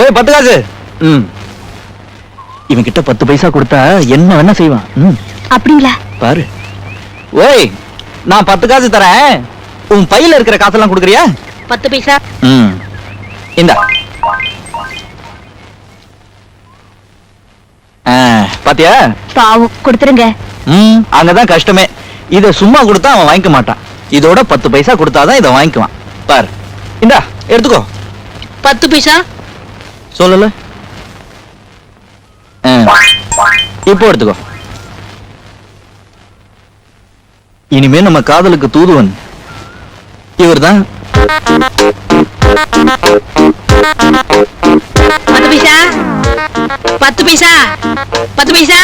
ஓய் 10 காசு. இவன் கிட்ட 10 பைசா கொடுத்தா என்ன வேணா செய்வான். அப்படிங்களா? பாரு. ஓய், நான் 10 காசு தரேன். உன் பையில இருக்கிற காசெல்லாம் கொடுக்குறியா? 10 பைசா. இந்தா. பாத்தியா? பாவம், கொடுத்துருங்க. அங்கதான் கஷ்டமே. இத சும்மா கொடுத்தா அவன் வாங்கிக்க மாட்டான். இதோட 10 பைசா கொடுத்தாதான் இதை வாங்கிக்குவான். பாரு, இந்தா எடுத்துக்கோ. 10 பைசா சொல்லல. இப்போ எடுத்துக்கோ. இனிமே நம்ம காதலுக்கு தூதுவன் இவர்தான். 10 பைசா. 10 பைசா. 10 பைசா.